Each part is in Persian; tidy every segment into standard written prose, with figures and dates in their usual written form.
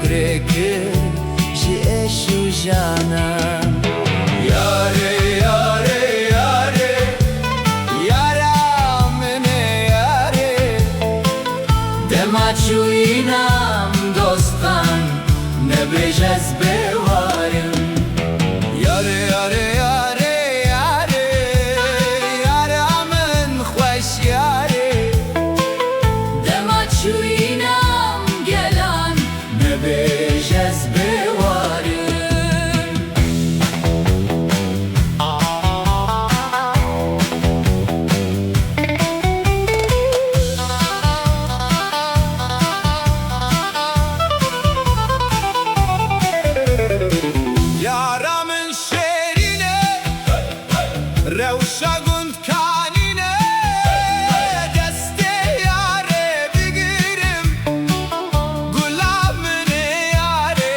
کرکر جی عشق و جانم یاره یاره یاره یارا منه یاره دما چوینم دوستان نبیج از بوارم یاره یاره یاره یاره یارا من خوش یاره دما چوینم گلان نبیج از بوارم یارا من شیرینه روشا گند کانینه دست یاره بگیرم گلاب منه یاره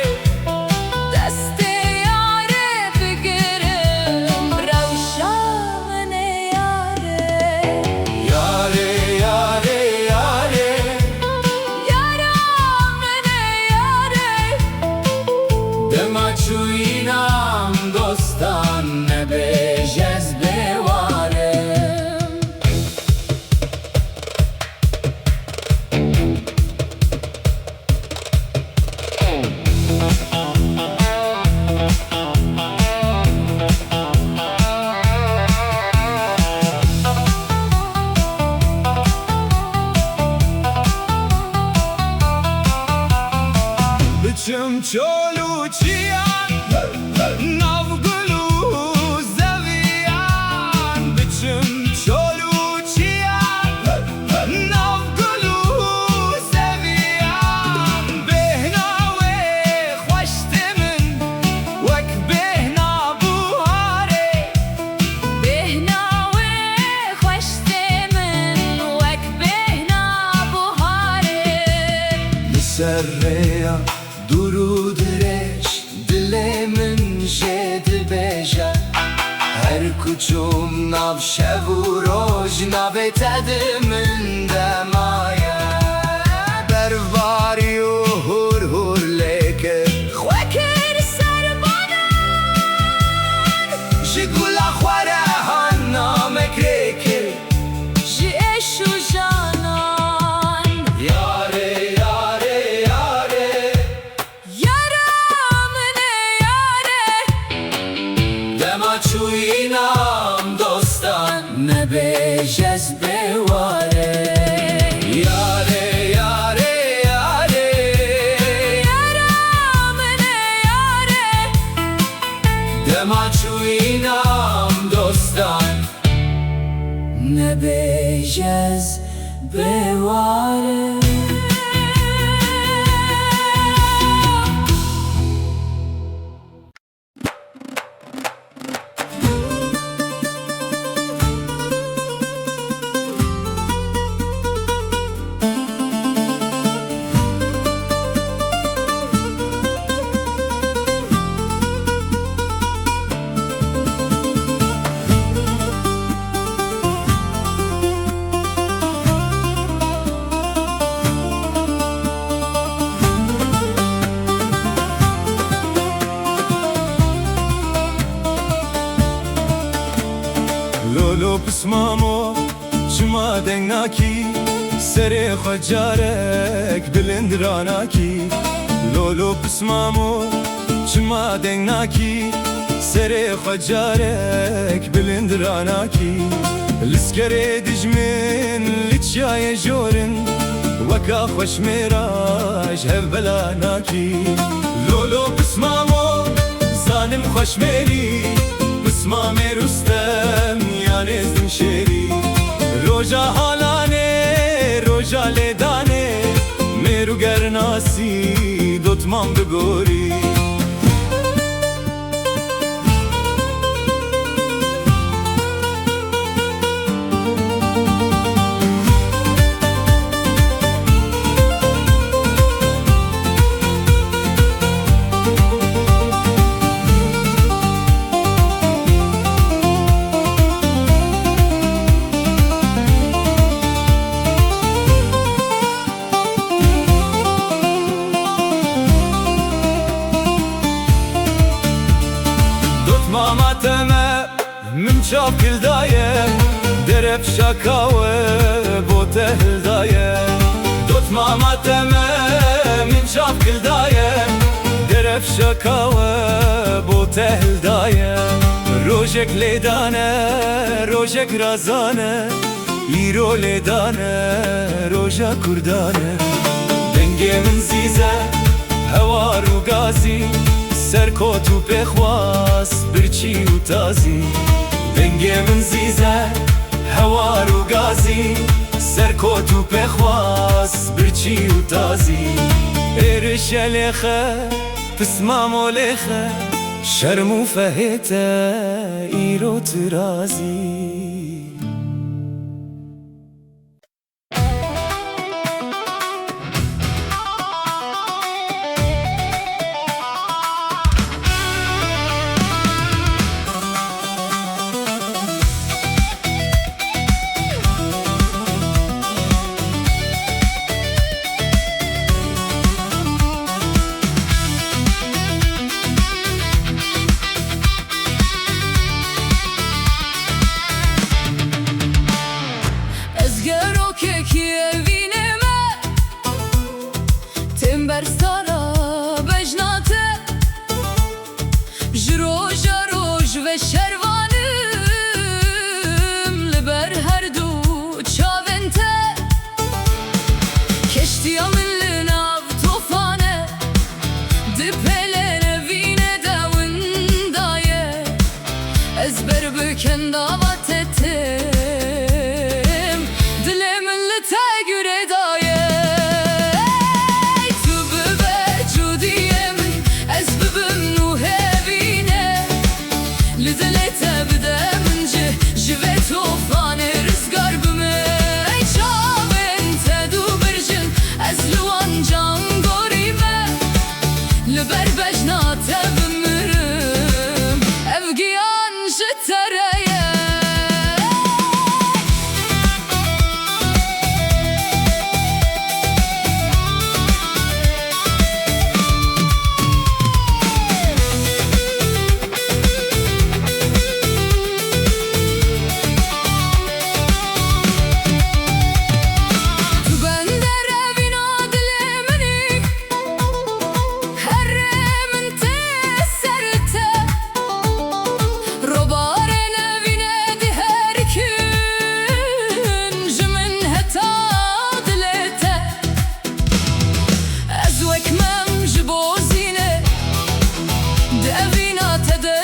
دست یاره بگیرم روشا منه یاره یاره یاره یاره یارا منه یاره دما چوینم دوستان نبیج از بوارم بچم چولو چیان ناو گلو زویان بچم چولو چیان ناو گلو زویان بهناوی خوشت من وک بهنا بوهاره بهناوی خوشت من وک بهنا بوهاره سریا درود رش دل من جد بجا هر کچوم ناو شب و روز ناو تد من دمایا برواری و هور هور لیکر خوکر سربانان جگولا خواره هان نامک ریکر جی عشق و جانان یاره یاره یاره یارا منه یاره دما چوینم دوستان نبیج از بواره یاره یاره یاره یارا منه یاره دما چوینم دوستان نبیج از بواره لولو بسمامو شما دنگناکی سر خجارک بلندراناکی لولو بسمامو شما دنگناکی سر خجارک بلندراناکی لسکر دجمن لچای جورن وکا خوش میراج هف بلاناکی لولو بسمامو زانم خوش میری بسمام رستم یعنی زن شیری روجا حالانه روجا لیدانه میرو گرناسی دوتمان بگوری ماما تمام من شاف كل دايه درب شكاوى بوته هلدايه دوت ماما تمام من شاف كل دايه درب شكاوى بوته هلدايه روجك ليدانه روجك رازانه ایرو ليدانه روجا كردانه دنگی من زیزه هوار و گازی سرکوت و بخواست برچی و تازی دنگی من زیزه هوار و گازی سرکوت و بخواست برچی و تازی ارش لخه پسمامو لخه شرم و فهته ایرو ترازی Davet ettim dilimin lite göre daye tu bebe cudiyem ez bibim nuhevine lidilete bidemci jivet ofane rızgar bime çaven tedu birjin ez luan can gorime liber bejna tevmirim evgiyan jitere Te